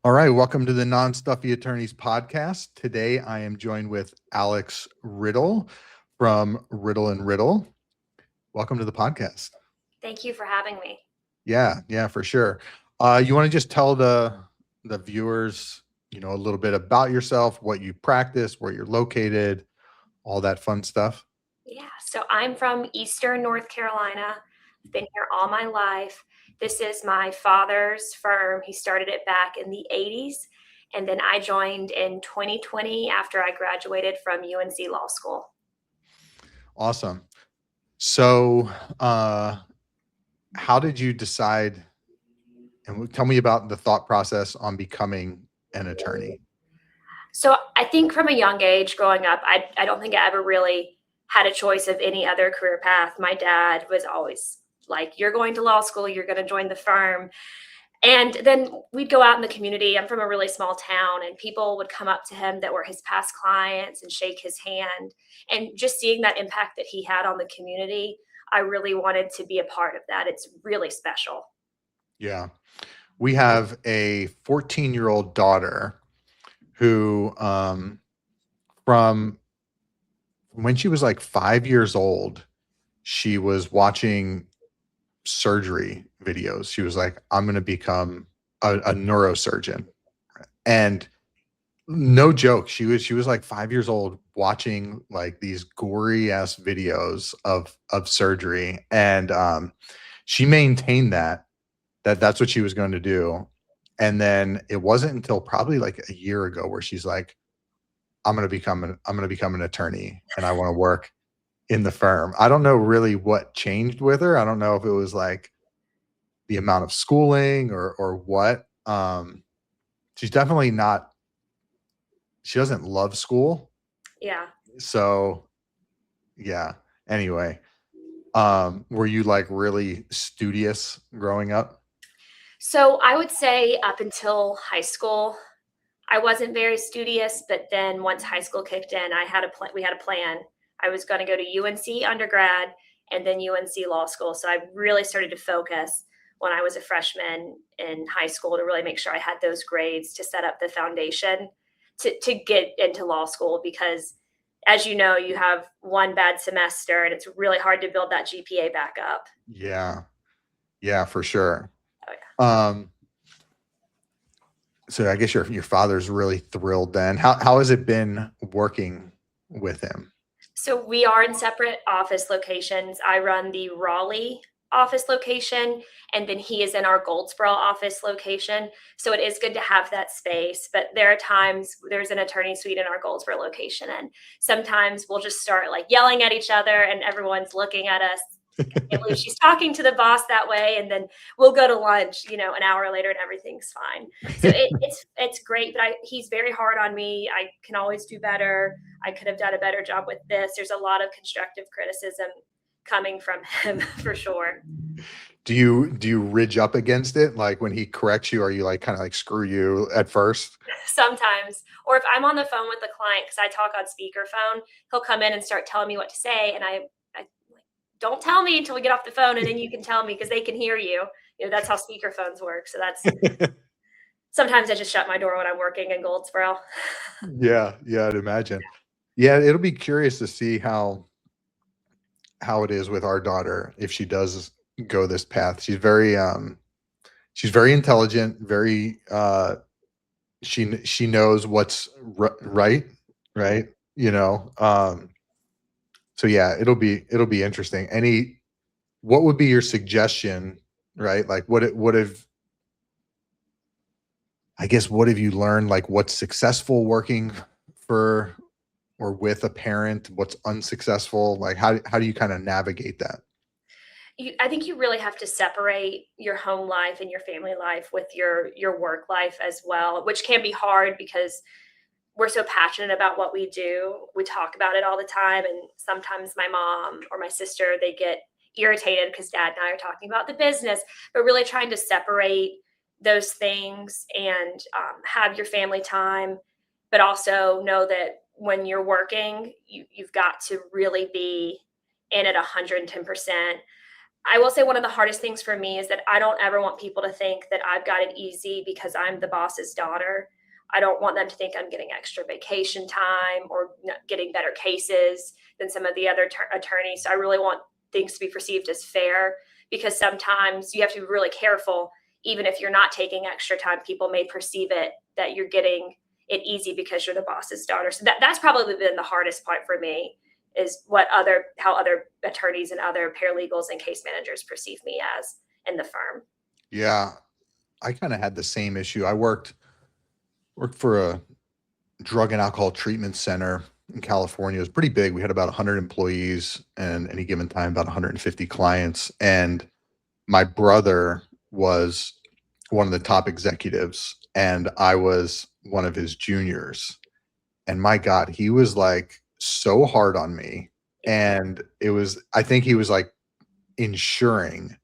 All right, welcome to the Non-Stuffy Attorneys podcast. Today I am joined with Alex Riddle from Riddle and Riddle. Welcome to the podcast. Thank you for having me. Yeah, for sure. You want to just tell the viewers, a little bit about yourself, what you practice, where you're located, all that fun stuff? Yeah, so I'm from Eastern North Carolina. I've been here all my life. This is my father's firm. He started it back in the 80s, and then I joined in 2020 after I graduated from UNC Law School. Awesome. So, how did you decide, and tell me about the thought process on becoming an attorney? So I think from a young age growing up, I don't think I ever really had a choice of any other career path. My dad was always like, you're going to law school, you're going to join the firm. And then we'd go out in the community. I'm from a really small town, and people would come up to him that were his past clients and shake his hand. And just seeing that impact that he had on the community, I really wanted to be a part of that. It's really special. Yeah. We have a 14-year-old daughter who, from when she was like 5 years old, she was watching surgery videos. She was like, I'm going to become a neurosurgeon. And no joke, she was like 5 years old watching like these gory ass videos of surgery. And she maintained that's what she was going to do. And then it wasn't until probably like a year ago where she's like, I'm going to become an attorney and I want to work in the firm. I don't know really what changed with her. I don't know if it was like the amount of schooling or what. She's definitely not, she doesn't love school. Yeah. So yeah. Anyway, were you like really studious growing up? So I would say up until high school, I wasn't very studious, but then once high school kicked in, we had a plan. I was going to go to UNC undergrad and then UNC law school. So I really started to focus when I was a freshman in high school to really make sure I had those grades to set up the foundation to get into law school, because as you know, you have one bad semester and it's really hard to build that GPA back up. Yeah, for sure. Oh, yeah. So I guess your father's really thrilled then. How has it been working with him? So we are in separate office locations. I run the Raleigh office location, and then he is in our Goldsboro office location. So it is good to have that space. But there are times there's an attorney suite in our Goldsboro location, and sometimes we'll just start like yelling at each other, and everyone's looking at us. I can't believe she's talking to the boss that way, and then we'll go to lunch, an hour later, and everything's fine. So it's great, but he's very hard on me. I can always do better. I could have done a better job with this. There's a lot of constructive criticism coming from him for sure. Do you ridge up against it? Like when he corrects you, are you like kind of like screw you at first? Sometimes, or if I'm on the phone with the client, because I talk on speakerphone, he'll come in and start telling me what to say, and I don't tell me until we get off the phone, and then you can tell me because they can hear you. That's how speakerphones work. So that's sometimes I just shut my door when I'm working in Goldsboro. Yeah, I'd imagine. Yeah, it'll be curious to see how it is with our daughter if she does go this path. She's very intelligent, very she knows what's right, right? So yeah, it'll be interesting. What would be your suggestion, right? Like what have you learned? Like what's successful working for or with a parent? What's unsuccessful? Like how do you kind of navigate that? I think you really have to separate your home life and your family life with your work life as well, which can be hard because we're so passionate about what we do. We talk about it all the time. And sometimes my mom or my sister, they get irritated because dad and I are talking about the business, but really trying to separate those things and have your family time, but also know that when you're working, you've got to really be in at 110%. I will say one of the hardest things for me is that I don't ever want people to think that I've got it easy because I'm the boss's daughter. I don't want them to think I'm getting extra vacation time or getting better cases than some of the other attorneys. So I really want things to be perceived as fair, because sometimes you have to be really careful. Even if you're not taking extra time, people may perceive it that you're getting it easy because you're the boss's daughter. So that's probably been the hardest part for me, is how other attorneys and other paralegals and case managers perceive me as in the firm. Yeah, I kind of had the same issue. I worked for a drug and alcohol treatment center in California. It was pretty big. We had about 100 employees and any given time about 150 clients. And my brother was one of the top executives, and I was one of his juniors. And my God, he was like so hard on me. And I think he was like ensuring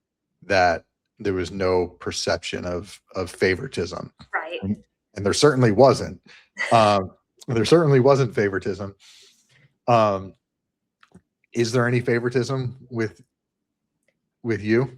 that there was no perception of favoritism. Right. And there certainly wasn't. There certainly wasn't favoritism. Is there any favoritism with you?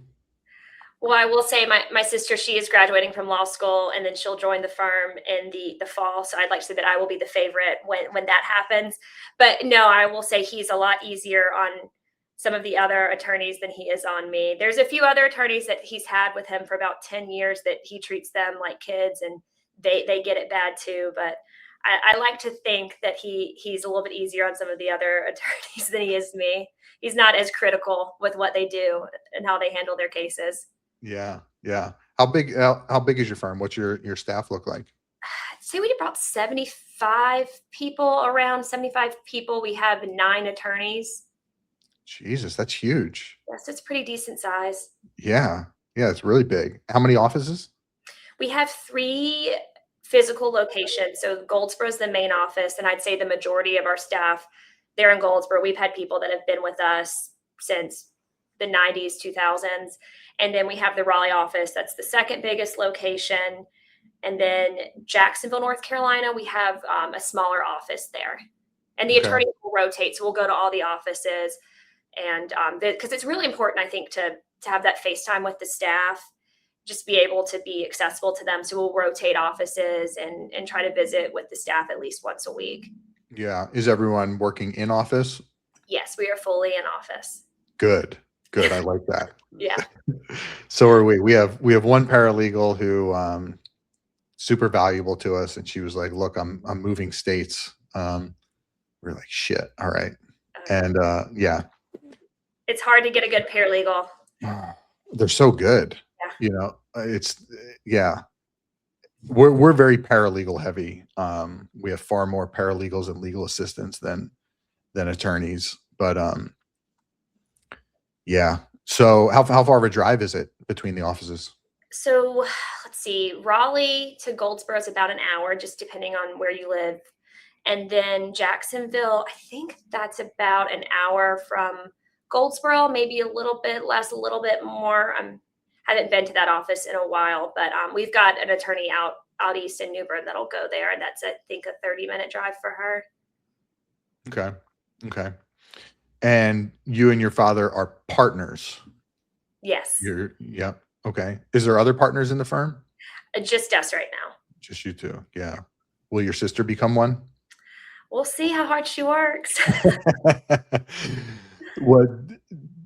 Well, I will say my sister, she is graduating from law school, and then she'll join the firm in the fall. So I'd like to say that I will be the favorite when that happens. But no, I will say he's a lot easier on some of the other attorneys than he is on me. There's a few other attorneys that he's had with him for about 10 years that he treats them like kids, and they get it bad too. But I like to think that he's a little bit easier on some of the other attorneys than he is me. He's not as critical with what they do and how they handle their cases. Yeah, yeah. How big is your firm? What's your staff look like? I'd say we about 75 people, around 75 people. We have 9 attorneys. Jesus, that's huge. Yes, it's pretty decent size. Yeah, yeah, it's really big. How many offices? We have 3 physical locations. So Goldsboro is the main office, and I'd say the majority of our staff, they're in Goldsboro. We've had people that have been with us since the 90s, 2000s. And then we have the Raleigh office. That's the second biggest location. And then Jacksonville, North Carolina, we have a smaller office there. And the Okay. attorney will rotate. So we'll go to all the offices. And because it's really important, I think, to have that FaceTime with the staff, just be able to be accessible to them. So we'll rotate offices and try to visit with the staff at least once a week. Yeah. Is everyone working in office? Yes, we are fully in office. Good. Good. I like that. Yeah. So are we. We have one paralegal who super valuable to us, and she was like, "Look, I'm moving states." We're like, "Shit, all right." And yeah, It's hard to get a good paralegal. they're so good. Yeah. You know, yeah. We're very paralegal heavy. We have far more paralegals and legal assistants than attorneys, but yeah. So how far of a drive is it between the offices? So let's see, Raleigh to Goldsboro is about an hour, just depending on where you live. And then Jacksonville, I think that's about an hour from Goldsboro, maybe a little bit less, a little bit more. I haven't been to that office in a while, but we've got an attorney out east in New Bern that'll go there, and that's, I think, a 30-minute drive for her. Okay. Okay. And you and your father are partners. Yes. Yeah. Okay. Is there other partners in the firm? Just us right now. Just you two. Yeah. Will your sister become one? We'll see how hard she works. What?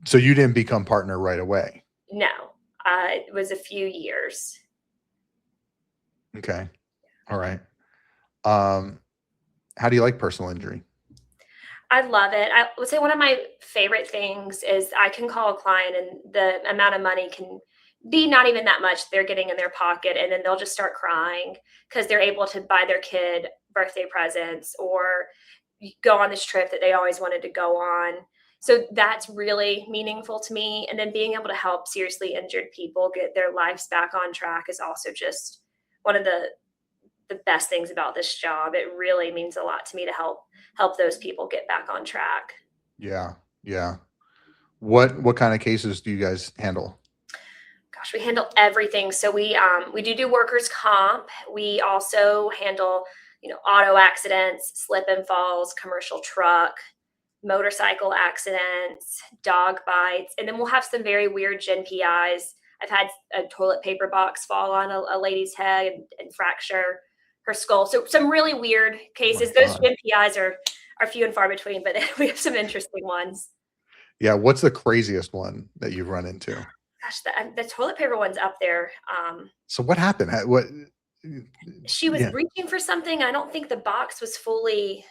So you didn't become partner right away? No, it was a few years. Okay. All right. How do you like personal injury? I love it. I would say one of my favorite things is I can call a client and the amount of money can be not even that much they're getting in their pocket, and then they'll just start crying because they're able to buy their kid birthday presents or go on this trip that they always wanted to go on. So that's really meaningful to me. And then being able to help seriously injured people get their lives back on track is also just one of the best things about this job. It really means a lot to me to help those people get back on track. Yeah. Yeah. What kind of cases do you guys handle? Gosh, we handle everything. So we do workers' comp. We also handle, auto accidents, slip and falls, commercial truck, motorcycle accidents, dog bites, and then we'll have some very weird gen PIs. I've had a toilet paper box fall on a lady's head and fracture her skull. So some really weird cases. my Those God. gen PIs are few and far between, but we have some interesting ones. Yeah. What's the craziest one that you've run into? Gosh, the toilet paper one's up there. So what happened? What? She was Yeah. reaching for something. I don't think the box was fully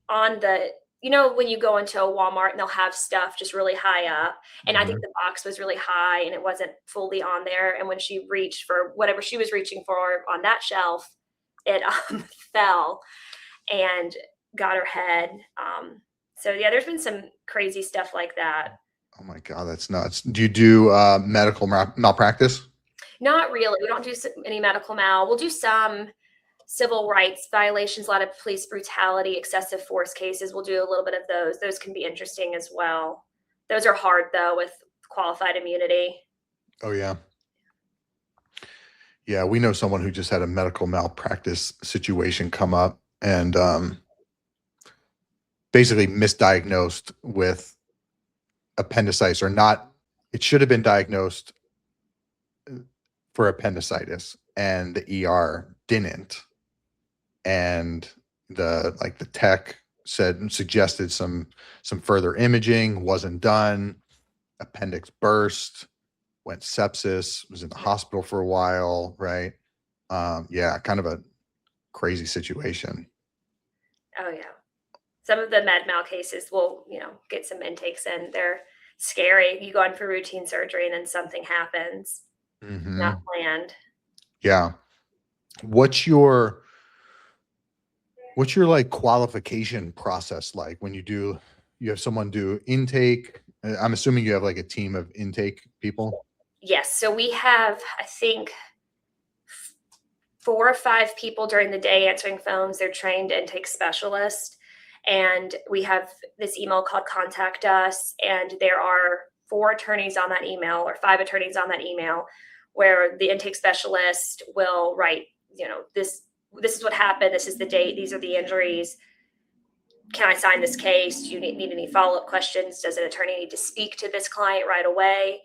on the, when you go into a Walmart and they'll have stuff just really high up, and I think Mhm. the box was really high and it wasn't fully on there, and when she reached for whatever she was reaching for on that shelf, it, fell and got her head. So yeah, there's been some crazy stuff like that. Oh my God, that's nuts. Do you do medical malpractice? Not really. We don't do any medical mal. We'll do some civil rights violations, a lot of police brutality, excessive force cases. We'll do a little bit of those. Those can be interesting as well. Those are hard though with qualified immunity. Oh yeah. Yeah, we know someone who just had a medical malpractice situation come up and basically misdiagnosed with appendicitis, or not. It should have been diagnosed for appendicitis, and the ER didn't. And the tech suggested some further imaging, wasn't done. Appendix burst, went sepsis, was in the hospital for a while, right? Yeah, kind of a crazy situation. Oh yeah. Some of the med mal cases will, get some intakes in. They're scary. You go in for routine surgery and then something happens, not Hmm. planned. Yeah. What's your like qualification process like when you have someone do intake? I'm assuming you have like a team of intake people. Yes. So we have, I think, 4 or 5 people during the day answering phones. They're trained intake specialists. And we have this email called Contact Us. And there are 4 attorneys on that email, or 5 attorneys on that email, where the intake specialist will write, this is what happened. This is the date. These are the injuries. Can I sign this case? Do you need any follow-up questions? Does an attorney need to speak to this client right away?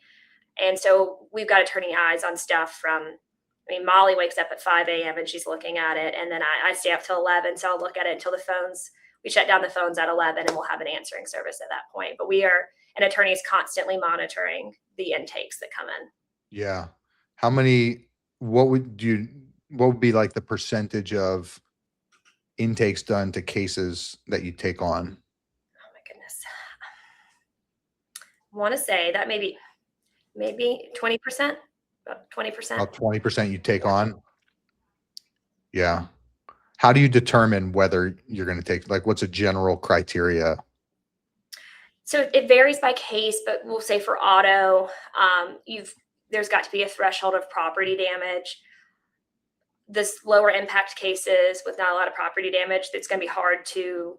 And so we've got attorney eyes on stuff from, Molly wakes up at 5 a.m. and she's looking at it. And then I stay up till 11. So I'll look at it until we shut down the phones at 11, and we'll have an answering service at that point. But an attorney is constantly monitoring the intakes that come in. Yeah. How many, what would be like the percentage of intakes done to cases that you take on? Oh my goodness. I want to say that maybe 20%, about 20%. About 20% you take on? Yeah. How do you determine whether you're going to take, like, what's a general criteria? So it varies by case, but we'll say for auto, there's got to be a threshold of property damage. This lower impact cases with not a lot of property damage, it's going to be hard to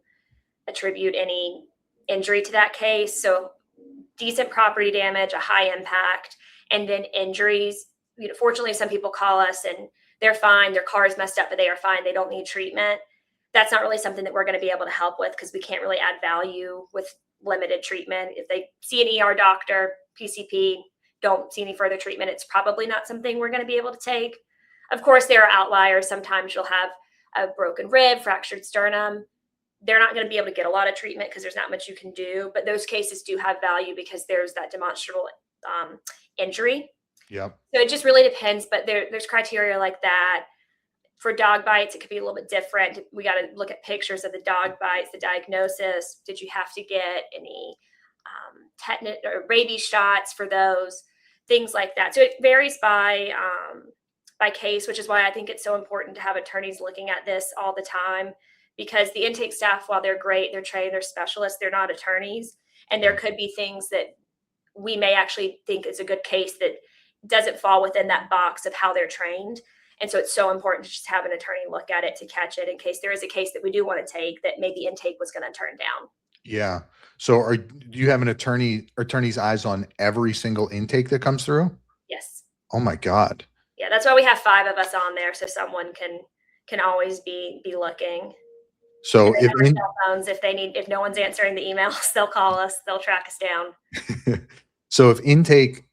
attribute any injury to that case. So decent property damage, a high impact, and then injuries. Fortunately, some people call us and they're fine. Their car is messed up, but they are fine. They don't need treatment. That's not really something that we're going to be able to help with, because we can't really add value with limited treatment. If they see an ER doctor, PCP, don't see any further treatment, it's probably not something we're going to be able to take. Of course, there are outliers. Sometimes you'll have a broken rib, fractured sternum. They're not going to be able to get a lot of treatment because there's not much you can do. But those cases do have value because there's that demonstrable injury. Yep. So it just really depends. But there's criteria like that. For dog bites, it could be a little bit different. We got to look at pictures of the dog bites, the diagnosis. Did you have to get any tetanus or rabies shots for those? Things like that. So it varies by case, which is why I think it's so important to have attorneys looking at this all the time, because the intake staff, while they're great, they're trained, they're specialists, they're not attorneys. And there could be things that we may actually think is a good case that doesn't fall within that box of how they're trained. And so it's so important to just have an attorney look at it to catch it in case there is a case that we do want to take that maybe intake was going to turn down. Yeah. So do you have an attorney's eyes on every single intake that comes through? Yes. Oh my God. Yeah, that's why we have 5 of us on there, so someone can always be looking. So They have our cell phones. If no one's answering the emails, they'll call us. They'll track us down. so if intake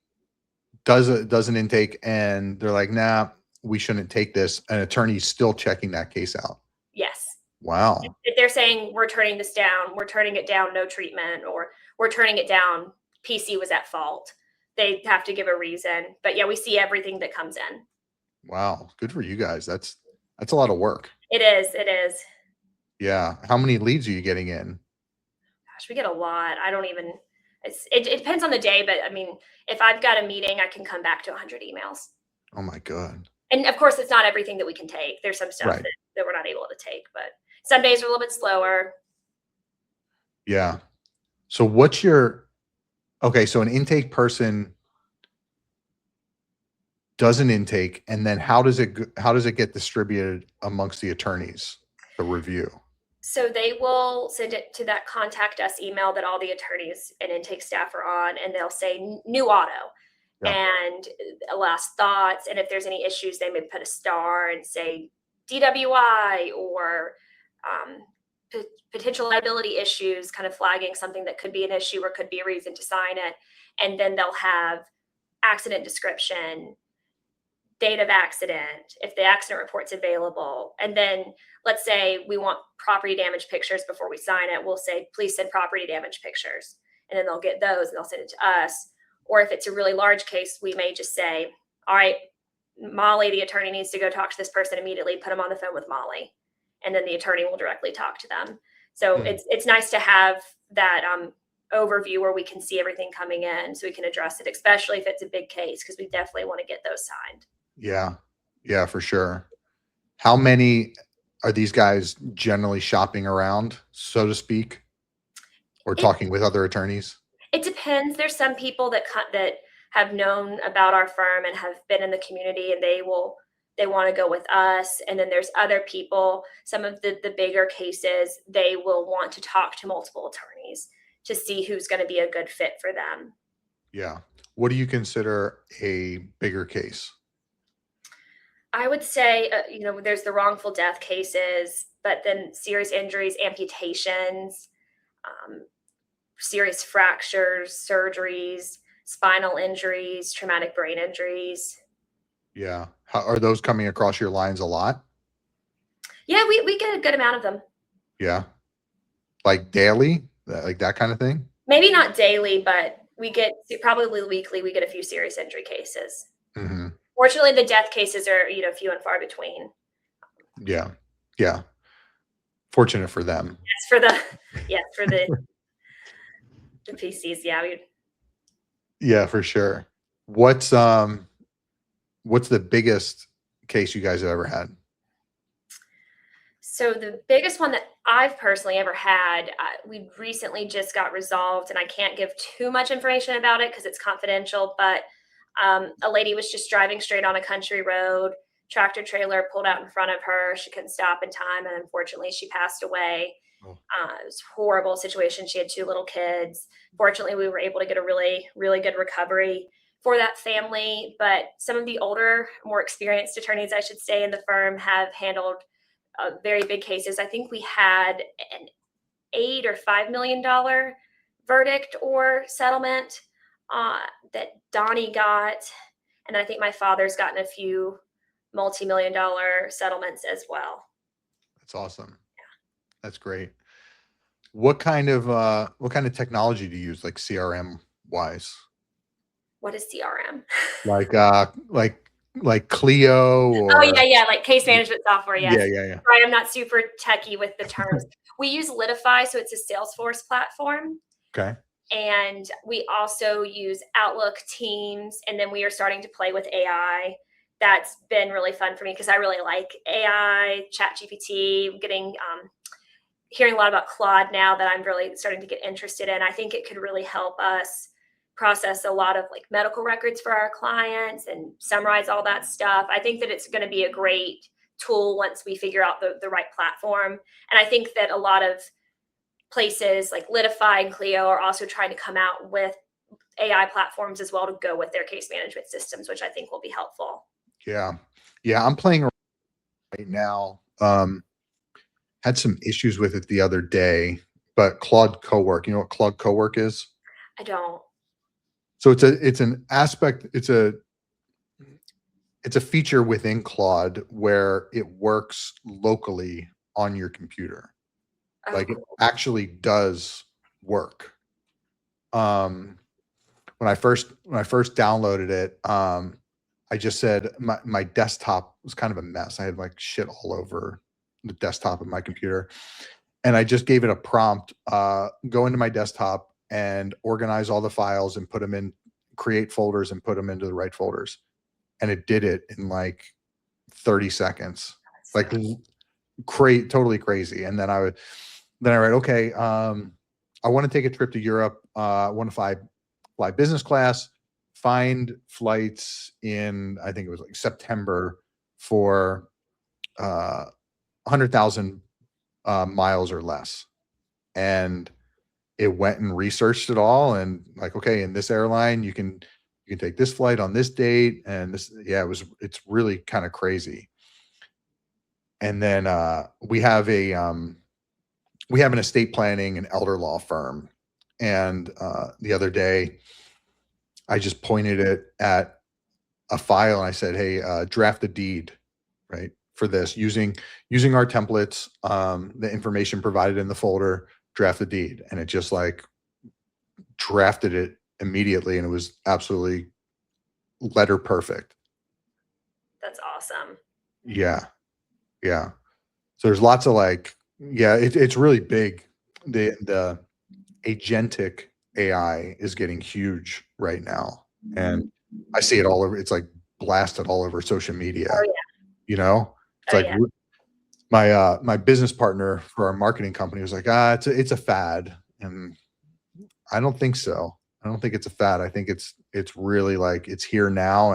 does an intake and they're like, nah, we shouldn't take this, an attorney's still checking that case out. Yes. Wow. If they're saying we're turning this down, we're turning it down, no treatment, or we're turning it down, PC was at fault, they have to give a reason. But yeah, we see everything that comes in. Wow. Good for you guys. That's a lot of work. It is. It is. Yeah. How many leads are you getting in? Gosh, we get a lot. I don't even, it depends on the day, but I mean, if I've got a meeting, I can come back to 100 emails. Oh my God. And of course, it's not everything that we can take. There's some stuff Right. that we're not able to take, but some days are a little bit slower. Yeah. So so an intake person does an intake, and then how does it get distributed amongst the attorneys, the review? So they will send it to that contact us email that all the attorneys and intake staff are on, and they'll say new auto and last thoughts. And if there's any issues, they may put a star and say DWI or potential liability issues, kind of flagging something that could be an issue or could be a reason to sign it. And then they'll have accident description, date of accident, if the accident report's available. And then let's say we want property damage pictures before we sign it. We'll say, please send property damage pictures. And then they'll get those and they'll send it to us. Or if it's a really large case, we may just say, all right, Molly, the attorney needs to go talk to this person immediately, put them on the phone with Molly. And then the attorney will directly talk to them. So it's nice to have that overview where we can see everything coming in so we can address it, especially if it's a big case, because we definitely want to get those signed. Yeah. Yeah, for sure. How many are these guys generally shopping around, so to speak, or talking with other attorneys? It depends. There's some people that have known about our firm and have been in the community, and they want to go with us. And then there's other people, some of the bigger cases, they will want to talk to multiple attorneys to see who's going to be a good fit for them. Yeah. What do you consider a bigger case? I would say, there's the wrongful death cases, but then serious injuries, amputations, serious fractures, surgeries, spinal injuries, traumatic brain injuries. Yeah. How are those coming across your lines a lot? Yeah, we get a good amount of them. Yeah. Like daily, like that kind of thing? Maybe not daily, but we get probably weekly, we get a few serious injury cases. Mm-hmm. Fortunately, the death cases are, few and far between. Yeah. Yeah. Fortunate for them. Yes, for the PCs. Yeah. Yeah, for sure. What's the biggest case you guys have ever had? So the biggest one that I've personally ever had, we recently just got resolved, and I can't give too much information about it because it's confidential, but a lady was just driving straight on a country road. Tractor trailer pulled out in front of her. She couldn't stop in time, and unfortunately, she passed away. Oh. It was a horrible situation. She had 2 little kids. Fortunately, we were able to get a really, really good recovery for that family. But some of the older, more experienced attorneys, I should say, in the firm have handled very big cases. I think we had an $8 or $5 million verdict or settlement that Donnie got. And then I think my father's gotten a few multi-million-dollar settlements as well. That's awesome. Yeah. That's great. What kind of technology do you use, like CRM wise? What is CRM? Like Clio or like case management software. Yes. Yeah. Right. I'm not super techie with the terms. We use Litify, so it's a Salesforce platform. Okay. And we also use Outlook, Teams, and then we are starting to play with AI. That's been really fun for me because I really like AI, ChatGPT, hearing a lot about Claude now that I'm really starting to get interested in. I think it could really help us process a lot of like medical records for our clients and summarize all that stuff. I think that it's going to be a great tool once we figure out the right platform. And I think that a lot of places like Litify and Clio are also trying to come out with AI platforms as well to go with their case management systems, which I think will be helpful. Yeah. I'm playing right now. had some issues with it the other day, but Claude Cowork, you know what Claude Cowork is? I don't. So it's an aspect, it's a feature within Claude where it works locally on your computer. Oh, Like it cool. actually does work. Um, when I first downloaded it, I just said my desktop was kind of a mess. I had like shit all over the desktop of my computer. And I just gave it a prompt, go into my desktop and organize all the files and put them in, create folders and put them into the right folders. And it did it in like 30 seconds. Like totally crazy. And then I write, okay, I want to take a trip to Europe. I want to fly business class, find flights in, I think it was like September for 100,000 miles or less. And it went and researched it all and like, okay, in this airline, you can take this flight on this date. And this, yeah, it's really kind of crazy. And then we have an estate planning and elder law firm. And the other day, I just pointed it at a file and I said, "Hey, draft a deed, right, for this using our templates, the information provided in the folder, draft the deed." And it just like drafted it immediately, and it was absolutely letter perfect. That's awesome. Yeah, yeah. So there's lots of like, yeah, it's really big. The agentic AI is getting huge right now, and I see it all over. It's like blasted all over social Oh media. yeah. You know, it's Oh like yeah. my business partner for our marketing company was like, it's a fad, and I don't think so. I don't think it's a fad. I think it's really like it's here now,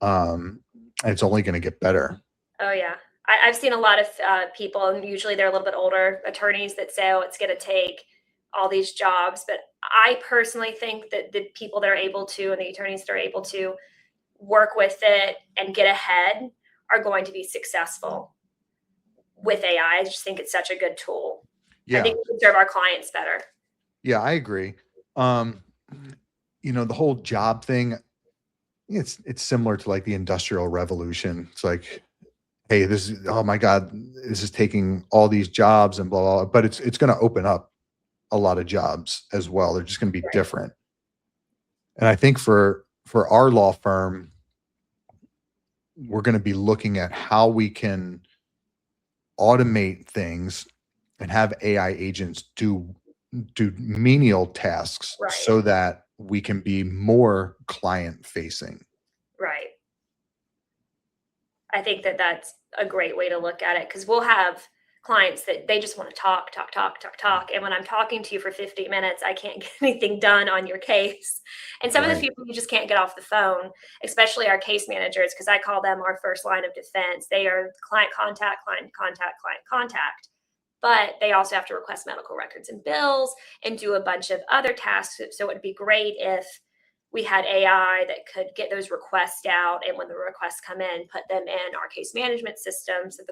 um, and it's only going to get better. Oh yeah. I've seen a lot of people, and usually they're a little bit older attorneys that say, "Oh, it's going to take all these jobs." But I personally think that the people that are able to, and the attorneys that are able to work with it and get ahead, are going to be successful with AI. I just think it's such a good tool. I Yeah, think we can serve our clients better. yeah, I agree. Um, the whole job thing, it's similar to like the Industrial Revolution. It's like, hey, this is, oh my God, this is taking all these jobs and blah, blah, blah. But it's going to open up a lot of jobs as well. They're just going to be Right. different. And I think for our law firm, we're going to be looking at how we can automate things and have AI agents do menial tasks Right. so that we can be more client facing. Right. I think that that's a great way to look at it, because we'll have clients that they just want to talk, talk, talk, talk, talk. And when I'm talking to you for 50 minutes, I can't get anything done on your case. And some of the Right. people you just can't get off the phone, especially our case managers, because I call them our first line of defense. They are client contact, client contact, client contact. But they also have to request medical records and bills and do a bunch of other tasks. So it would be great if we had AI that could get those requests out, and when the requests come in, put them in our case management system so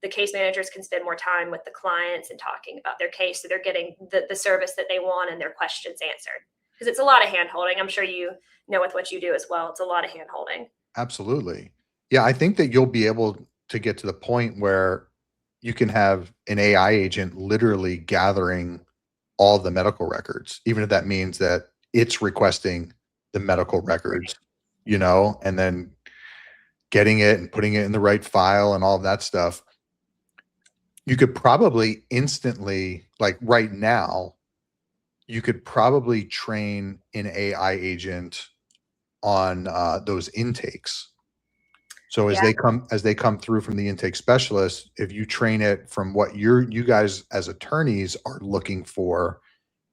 the case managers can spend more time with the clients and talking about their case, so they're getting the service that they want and their questions answered. Because it's a lot of hand holding. I'm sure you know with what you do as well. It's a lot of hand holding. Absolutely. Yeah, I think that you'll be able to get to the point where you can have an AI agent literally gathering all the medical records, even if that means that it's requesting the medical records, and then getting it and putting it in the right file and all of that stuff. You could probably instantly, like right now, you could probably train an AI agent on those intakes. So Yeah. as they come through from the intake specialist, if you train it from what you guys as attorneys are looking for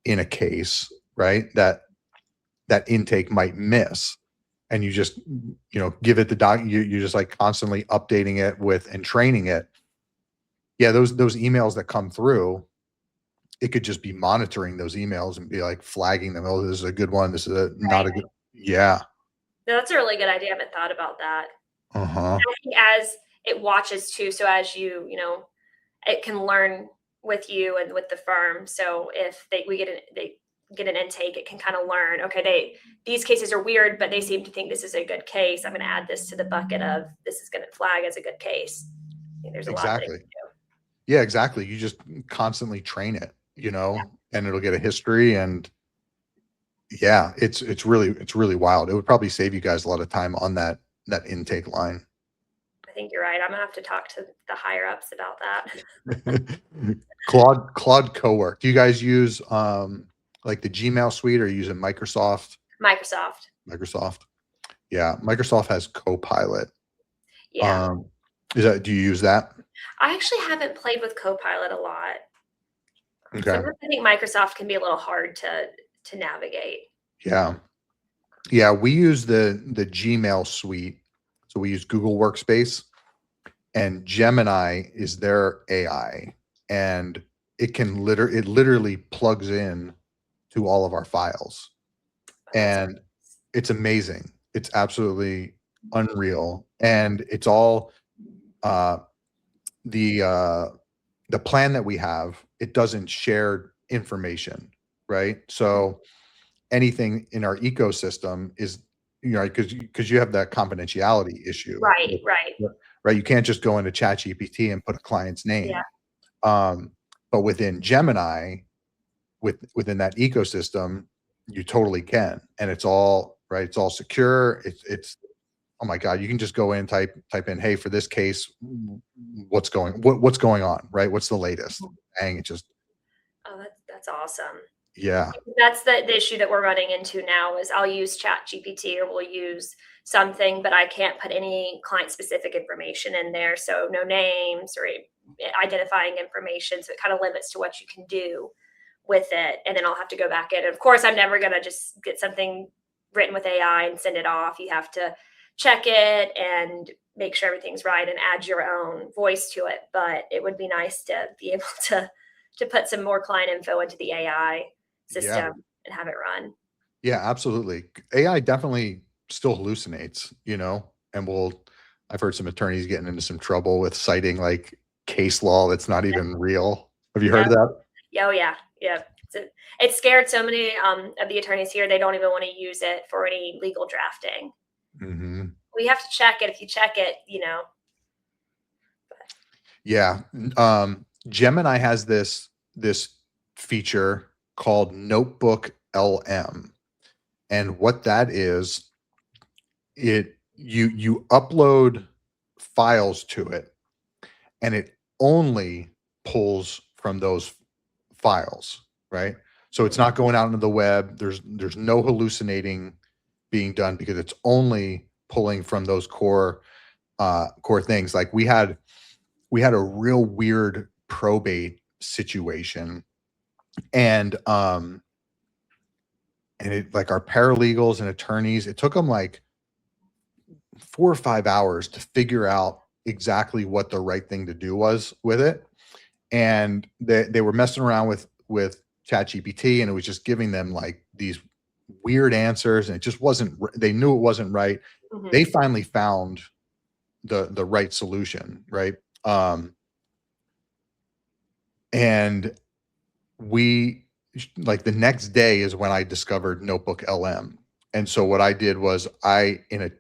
in a case, right? That intake might miss, and you just give it the doc. You're just like constantly updating it with and training it. Yeah, those emails that come through, it could just be monitoring those emails and be like flagging them. Oh, this is a good one. This is not a Right. good. Yeah. No, that's a really good idea. I haven't thought about that. Uh huh. I think as it watches too, so as you it can learn with you and with the firm. So if we get an intake, it can kind of learn, okay, these cases are weird, but they seem to think this is a good case. I'm going to add this to the bucket of this is going to flag as a good case. I think there's a lot that it Exactly. can do. Yeah, exactly. You just constantly train it, and it'll get a history. And yeah, it's really wild. It would probably save you guys a lot of time on that intake line. I think you're right. I'm gonna have to talk to the higher ups about that. Claude Cowork. Do you guys use like the Gmail suite, or are you using Microsoft? Microsoft. Yeah, Microsoft has Copilot. Yeah. Do you use that? I actually haven't played with Copilot a lot. Okay. Sometimes I think Microsoft can be a little hard to navigate. Yeah. Yeah, we use the Gmail suite. So we use Google Workspace, and Gemini is their AI, and it literally plugs in to all of our files. And it's amazing. It's absolutely unreal. And it's all the plan that we have, it doesn't share information, right? So anything in our ecosystem is, because you have that confidentiality issue. Right. Right. You can't just go into ChatGPT and put a client's name. Yeah. But within Gemini, within that ecosystem, you totally can. And it's all right. It's all secure. It's oh my God, you can just go in, type in, hey, for this case, what's going on, right? What's the latest? Dang, it just. Oh, that's awesome. Yeah. That's the issue that we're running into now is I'll use ChatGPT or we'll use something, but I can't put any client specific information in there. So no names or identifying information. So it kind of limits to what you can do with it. And then I'll have to go back in. And of course, I'm never going to just get something written with AI and send it off. You have to check it and make sure everything's right and add your own voice to it. But it would be nice to be able to put some more client info into the AI system and have it run. Yeah, absolutely. AI definitely still hallucinates, and I've heard some attorneys getting into some trouble with citing like case law that's not even real. Have you heard of that? Oh yeah. It scared so many of the attorneys here. They don't even want to use it for any legal drafting. Mm-hmm. We have to check it. If you check it, Yeah. Gemini has this feature called Notebook LM. And what that is, you upload files to it, and it only pulls from those files, right? So it's not going out into the web. There's no hallucinating being done, because it's only pulling from those core things. Like we had a real weird probate situation, and it, like, our paralegals and attorneys, it took them like 4 or 5 hours to figure out exactly what the right thing to do was with it. And they were messing around with ChatGPT, and it was just giving them like these weird answers, and it just wasn't, they knew it wasn't right. Mm-hmm. They finally found the right solution, right? And we, like, the next day is when I discovered Notebook LM. And so what I did was, in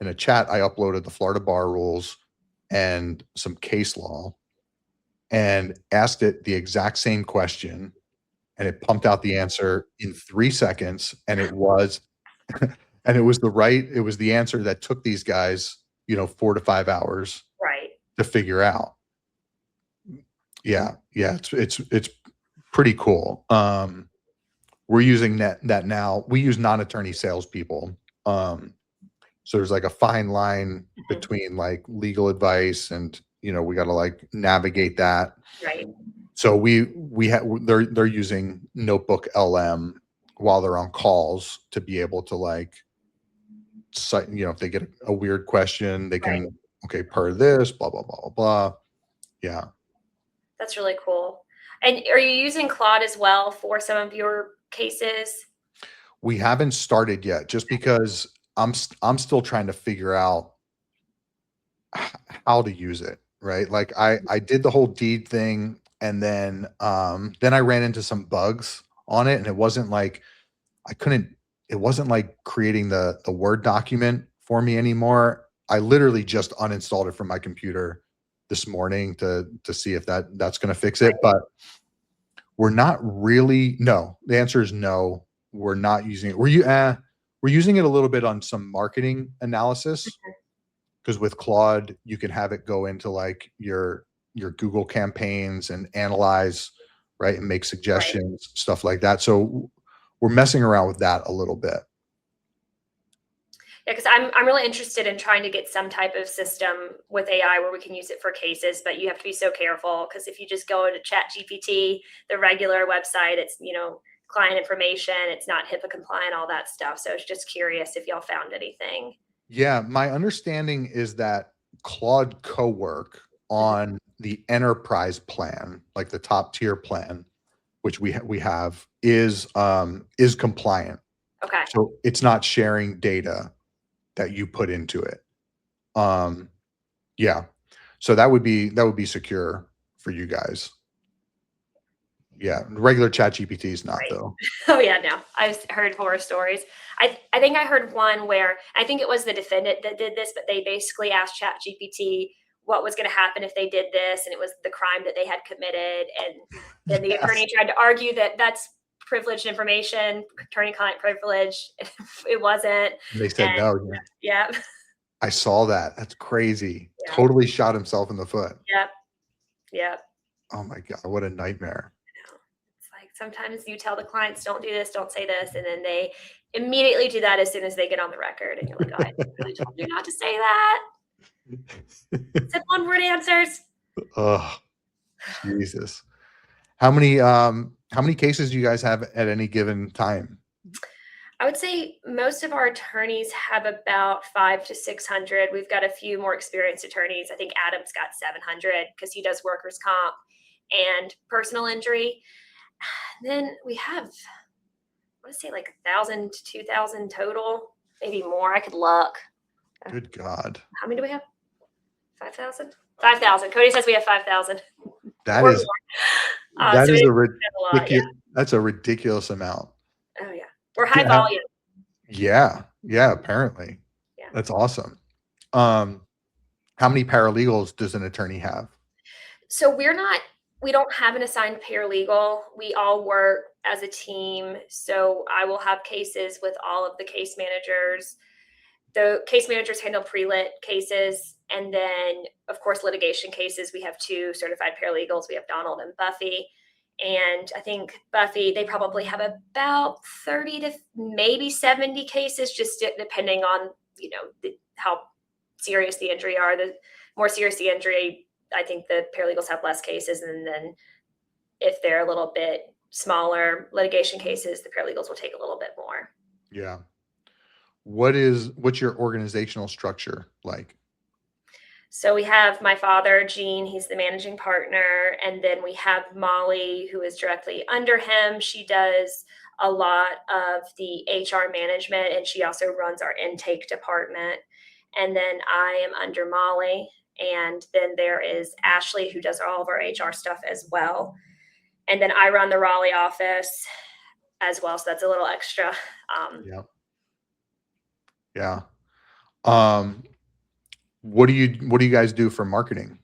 a chat, I uploaded the Florida bar rules and some case law, and asked it the exact same question, and it pumped out the answer in 3 seconds. And it was and it was the answer that took these guys 4 to 5 hours to figure out. Yeah, it's pretty cool. We're using that now. We use non-attorney salespeople. So there's like a fine line between like legal advice and, we got to like navigate that. Right. So they're using Notebook LM while they're on calls to be able to like cite, if they get a weird question, they can, okay, per this, blah, blah, blah, blah, blah. Yeah. That's really cool. And are you using Claude as well for some of your cases? We haven't started yet, just because I'm still trying to figure out how to use it. right? Like I did the whole deed thing, and then I ran into some bugs on it, and it wasn't like I couldn't it wasn't like creating the Word document for me anymore. I literally just uninstalled it from my computer this morning to see if that's going to fix it, but we're not really. No, the answer is no. We're not using it. We're using it a little bit on some marketing analysis, because with Claude, you can have it go into like your Google campaigns and analyze, right, and make suggestions, stuff like that. So we're messing around with that a little bit. Yeah, because I'm really interested in trying to get some type of system with AI where we can use it for cases, but you have to be so careful, because if you just go to Chat GPT, the regular website, it's, client information, it's not HIPAA compliant, all that stuff. So I was just curious if y'all found anything. Yeah, my understanding is that Claude Cowork on the enterprise plan, like the top tier plan, which we have, is compliant. Okay. So it's not sharing data that you put into it. Yeah. So that would be secure for you guys. Yeah. Regular Chat GPT is not, Right. though. Oh yeah, no. I've heard horror stories. I think I heard one where I think it was the defendant that did this, but they basically asked Chat GPT what was going to happen if they did this, and it was the crime that they had committed, and then the attorney tried to argue that that's privileged information, attorney-client privilege. It wasn't. And they said And no. Yeah. yeah, I saw that. That's crazy. Yeah. Totally shot himself in the foot. yeah. Oh my God, what a nightmare. It's like sometimes you tell the clients, don't do this, don't say this, and then they immediately do that as soon as they get on the record, and you're like, oh, I really told you not to say that. Said one word answers. Oh, Jesus. How many cases do you guys have at any given time? I would say most of our attorneys have about 500 to 600. We've got a few more experienced attorneys. I think Adam's got 700 because he does workers' comp and personal injury. Then we have, I want to say like 1,000 to 2,000 total, maybe more. I could look. Good God. How many do we have? 5,000? 5,000. Cody says we have 5,000. That is that's a ridiculous amount. Oh yeah. We're high volume. Yeah. Apparently. Yeah. That's awesome. How many paralegals does an attorney have? So we don't have an assigned paralegal. We all work as a team. So I will have cases with all of the case managers. The case managers handle pre-lit cases. And then, of course, litigation cases. We have 2 certified paralegals. We have Donald and Buffy. And I think Buffy, they probably have about 30 to maybe 70 cases, just depending on, how serious the injury are. The more serious the injury, I think the paralegals have less cases. And then if they're a little bit smaller litigation cases, the paralegals will take a little bit more. Yeah. What's your organizational structure like? So we have my father, Gene, he's the managing partner. And then we have Molly, who is directly under him. She does a lot of the HR management, and she also runs our intake department. And then I am under Molly. And then there is Ashley, who does all of our HR stuff as well. And then I run the Raleigh office as well. So that's a little extra. Yeah. What do you guys do for marketing?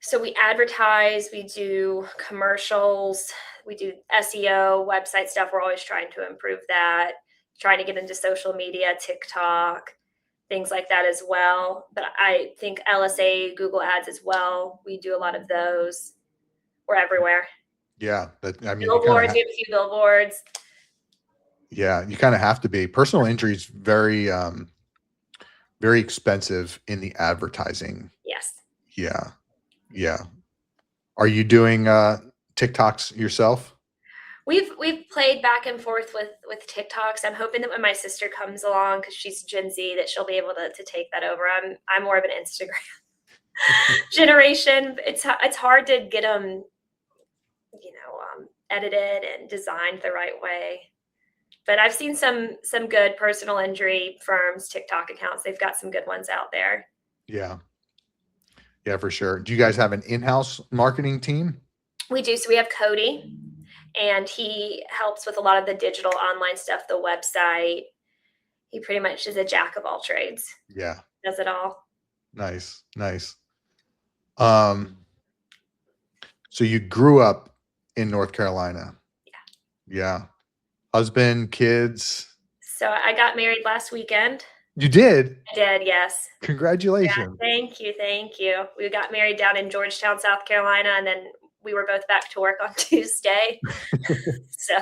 So we advertise, we do commercials, we do SEO, website stuff. We're always trying to improve that, trying to get into social media, TikTok, things like that as well. But I think LSA, Google Ads as well. We do a lot of those. We're everywhere. Yeah. Billboards, we have a few billboards. Yeah, you kind of have to be. Personal injury is very expensive in the advertising. Yes. Yeah. Are you doing TikToks yourself? We've played back and forth with TikToks. I'm hoping that when my sister comes along, because she's Gen Z, that she'll be able to take that over. I'm more of an Instagram generation. It's hard to get them, edited and designed the right way. But I've seen some good personal injury firms, TikTok accounts. They've got some good ones out there. Yeah. Yeah, for sure. Do you guys have an in-house marketing team? We do. So we have Cody, and he helps with a lot of the digital online stuff, the website. He pretty much is a jack of all trades. Yeah. Does it all. Nice. Nice. Um, so you grew up in North Carolina. Yeah. Yeah. Husband, kids. So I got married last weekend. You did? I did, yes. Yeah, Congratulations. thank you, thank you. We got married down in Georgetown, South Carolina, and then we were both back to work on Tuesday. So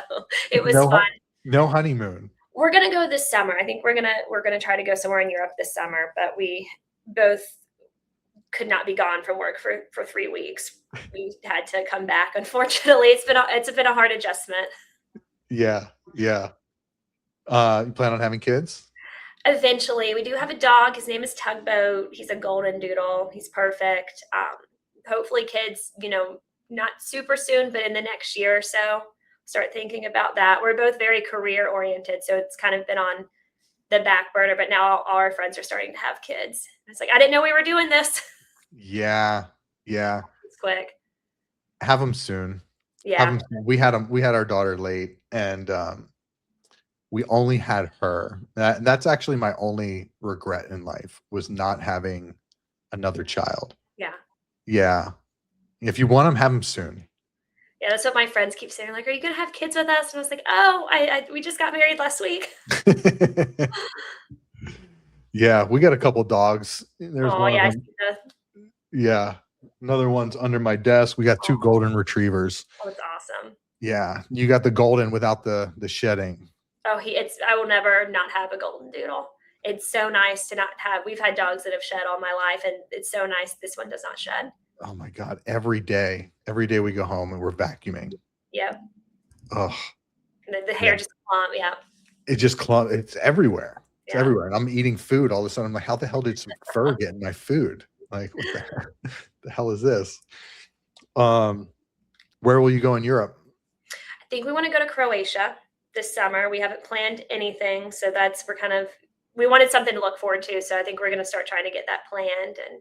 it was fun. No honeymoon. We're gonna go this summer. I think we're gonna try to go somewhere in Europe this summer, but we both could not be gone from work for 3 weeks. We had to come back. Unfortunately, it's been a hard adjustment. Yeah. Yeah. You plan on having kids? Eventually, we do have a dog. His name is Tugboat. He's a golden doodle. He's perfect. Hopefully kids, not super soon, but in the next year or so, start thinking about that. We're both very career oriented, so it's kind of been on the back burner, but now all our friends are starting to have kids. It's like, I didn't know we were doing this. Yeah. Yeah. It's quick. Have them soon. Yeah. We had our daughter late, and we only had her. That's actually my only regret in life, was not having another child. Yeah. Yeah. If you want them, have them soon. Yeah, that's what my friends keep saying. Like, are you gonna have kids with us? And I was like, oh, we just got married last week. Yeah, we got a couple dogs. There's one yeah, of them. Yeah, another one's under my desk. We got 2 golden retrievers. Oh, it's awesome. Yeah, you got the golden without the shedding. Oh, I will never not have a golden doodle. It's so nice to not have. We've had dogs that have shed all my life, and it's so nice this one does not shed. Oh my God, every day we go home and we're vacuuming. Yep. Oh, The hair just clump. Yeah. it just it's everywhere. It's everywhere. And I'm eating food. All of a sudden, I'm like, how the hell did some fur get in my food? Like, what the hell is this? Where will you go in Europe? I think we want to go to Croatia this summer. We haven't planned anything, so we wanted something to look forward to. So I think we're going to start trying to get that planned and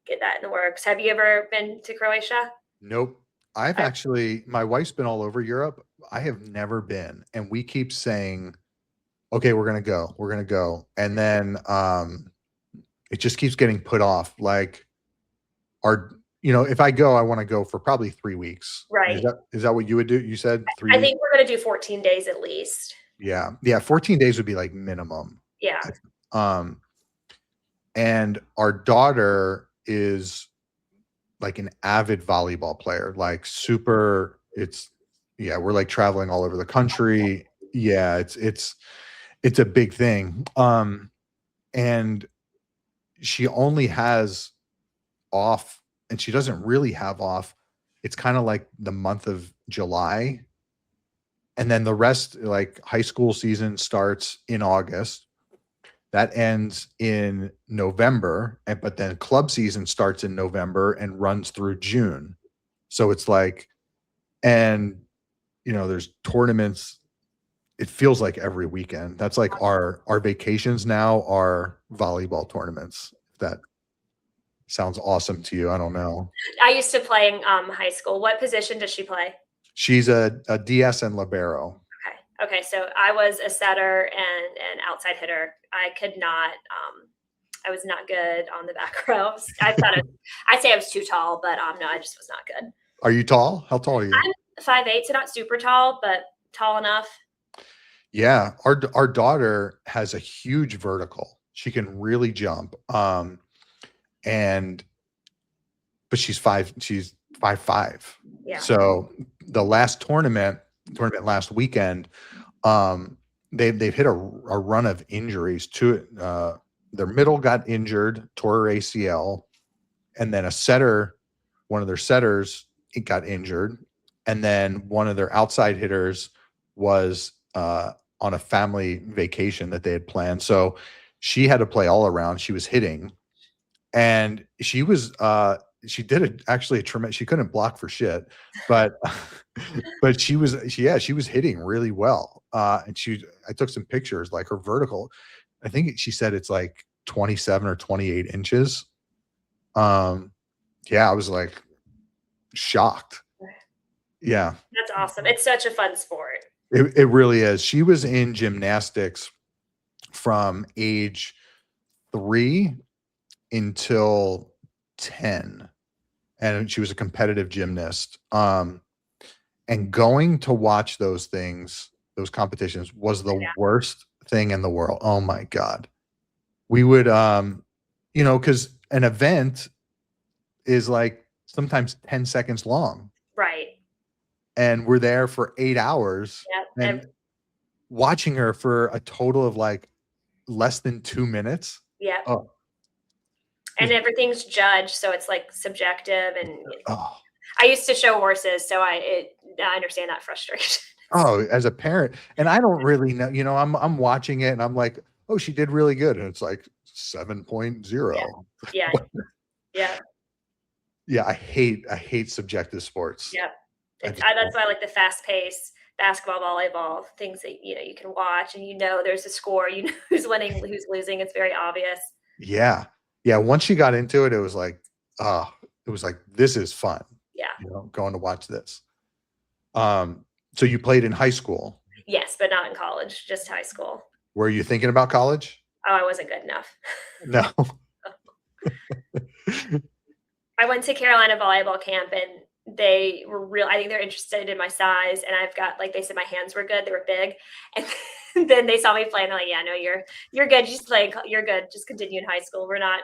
get that in the works. Have you ever been to Croatia? Nope. My wife's been all over Europe. I have never been. And we keep saying, okay, we're going to go. And then, it just keeps getting put off. Like if I go, I want to go for probably 3 weeks. Right. Is that what you would do? You said 3 I weeks? think we're going to do 14 days at least. Yeah. Yeah. 14 days would be like minimum. Yeah. And our daughter is like an avid volleyball player, like super. We're like traveling all over the country. Yeah, it's a big thing. And she only has off, and she doesn't really have off. It's kind of like the month of July. And then the rest, like high school season, starts in August. That ends in November, but then club season starts in November and runs through June. So it's like, and there's tournaments. It feels like every weekend. That's like our vacations now are volleyball tournaments. If that sounds awesome to you, I don't know. I used to play in high school. What position does she play? She's a DS and libero. Okay, so I was a setter and an outside hitter. I was not good on the back row. I'd say I was too tall, but no, I just was not good. Are you tall? How tall are you? I'm 5'8", so not super tall, but tall enough. Yeah, our daughter has a huge vertical. She can really jump. But she's 5'5". Yeah. So the last tournament last weekend, they've hit a run of injuries to it. Their middle got injured, tore her ACL, and then one of their setters, it got injured, and then one of their outside hitters was on a family vacation that they had planned. So she had to play all around. She was hitting, and she did actually a tremendous. She couldn't block for shit, but she was hitting really well. And I took some pictures, like her vertical. I think she said it's like 27 or 28 inches. Yeah, I was like shocked. Yeah, That's awesome. It's such a fun sport. it really is. She was in gymnastics from age 3 until 10, and she was a competitive gymnast. And going to watch those things, those competitions, was the worst thing in the world. Oh my God. We would, because an event is like sometimes 10 seconds long, Right. and we're there for 8 hours, Yep. and watching her for a total of like less than 2 minutes. Yep. Oh, And everything's judged, so it's like subjective. And oh, I used to show horses, so I understand that frustration. oh, as a parent, and I don't really know, I'm watching it and I'm like, oh, she did really good. And it's like 7.0. Yeah. Yeah. Yeah, I hate subjective sports. Yeah. I It's just that's why I like the fast pace basketball, volleyball, things that you can watch and there's a score, who's winning, who's losing. It's very obvious. Yeah. Yeah, once she got into it, it was like, it was like, this is fun, Yeah. going to watch this. So you played in high school. Yes, but not in college, just high school. Were you thinking about college? Oh, I wasn't good enough. No. I went to Carolina volleyball camp and they were I think they're interested in my size, and I've got, like, they said my hands were good, they were big. And then they saw me play and they're like, yeah, no, you're good. Just play, you're good. Just continue in high school. We're not,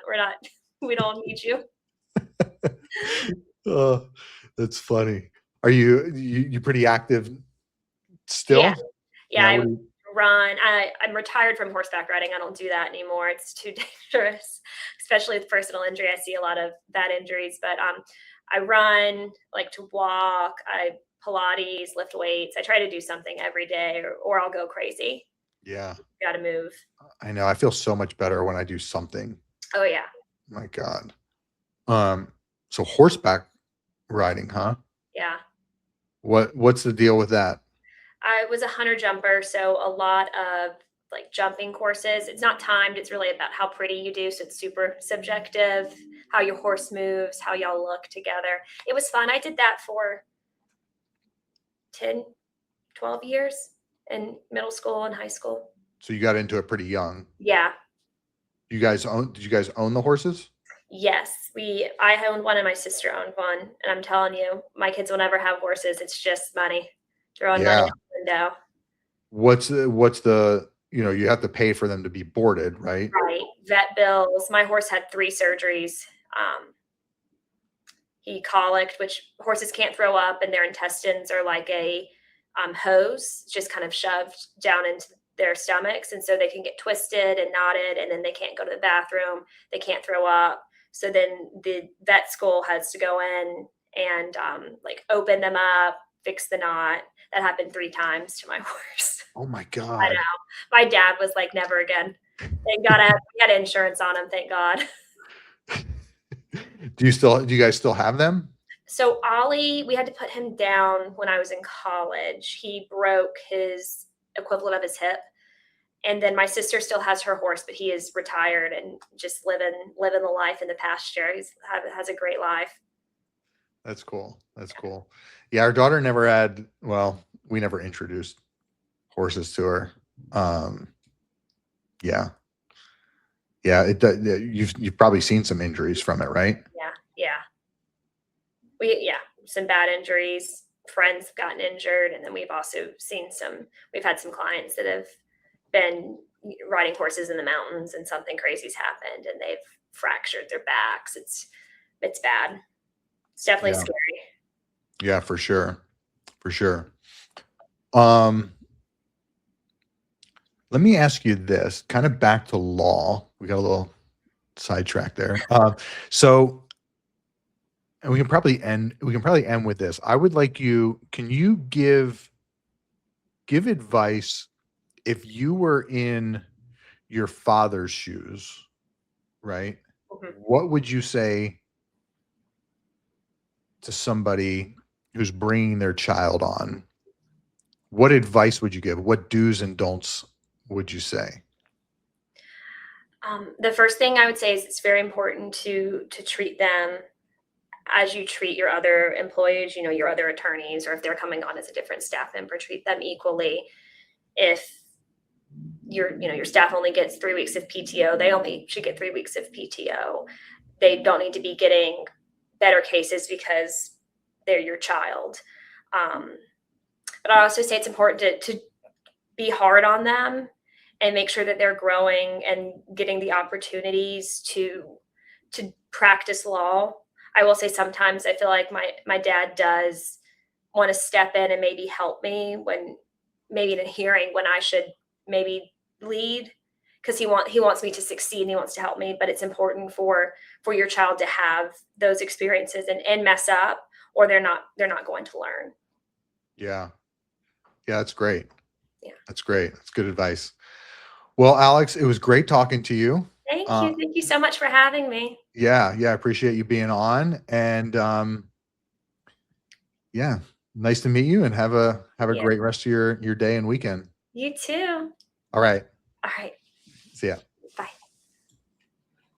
we don't need you. Oh, that's funny. Are you pretty active still? Yeah. Yeah. Yeah, I run. I'm retired from horseback riding. I don't do that anymore. It's too dangerous, especially with personal injury. I see a lot of bad injuries, but I run, like to walk, I Pilates, lift weights. I try to do something every day, or I'll go crazy. Yeah, Got to move. I know. I feel so much better when I do something. Oh yeah. My God. So horseback riding, huh? Yeah. What's the deal with that? I was a hunter jumper, so a lot of like jumping courses. It's not timed. It's really about how pretty you do. So it's super subjective, how your horse moves, how y'all look together. It was fun. I did that for 10, 12 years in middle school and high school. So you got into it pretty young. Yeah. Did you guys own the horses? Yes. I owned one and my sister owned one. And I'm telling you, my kids will never have horses. It's just money. Throwing money Yeah. out the window. What's the you have to pay for them to be boarded, right? Right. Vet bills. My horse had 3 surgeries. He colicked, which horses can't throw up, and their intestines are like a hose, just kind of shoved down into their stomachs. And so they can get twisted and knotted, and then they can't go to the bathroom. They can't throw up. So then the vet school has to go in and like open them up, fix the knot. That happened 3 times to my horse. Oh my God. I know. My dad was like, never again. Thank God we had insurance on him. Thank God. Do you guys still have them? So Ollie, we had to put him down when I was in college. He broke his equivalent of his hip. And then my sister still has her horse, but he is retired and just living the life in the pasture. Has a great life. That's cool. That's cool. Yeah, our daughter never had, well, we never introduced horses to her. Yeah. Yeah, you've probably seen some injuries from it, right? Yeah. Some bad injuries. Friends have gotten injured, and then we've had some clients that have been riding horses in the mountains and something crazy's happened and they've fractured their backs. It's bad. It's definitely scary. Yeah, for sure. For sure. Let me ask you this, kind of back to law. We got a little sidetracked there. And we can probably end with this. I would like can you give advice if you were in your father's shoes, right? Mm-hmm. What would you say to somebody who's bringing their child on? What advice would you give? What do's and don'ts would you say? The first thing I would say is it's very important to treat them as you treat your other employees, you know, your other attorneys, or if they're coming on as a different staff member, treat them equally. If your staff only gets 3 weeks of PTO, they only should get 3 weeks of PTO. They don't need to be getting better cases because they're your child. But I also say it's important to be hard on them and make sure that they're growing and getting the opportunities to practice law. I will say sometimes I feel like my dad does want to step in and maybe help me when maybe in a hearing when I should maybe lead, because he wants me to succeed and he wants to help me. But it's important for your child to have those experiences and mess up, or they're not going to learn. Yeah. Yeah, that's great. Yeah. That's great. That's good advice. Well, Alex, it was great talking to you. Thank you. Thank you so much for having me. Yeah, I appreciate you being on, and yeah, nice to meet you, and have a Yeah. great rest of your day and weekend. You too. All right. All right. See ya.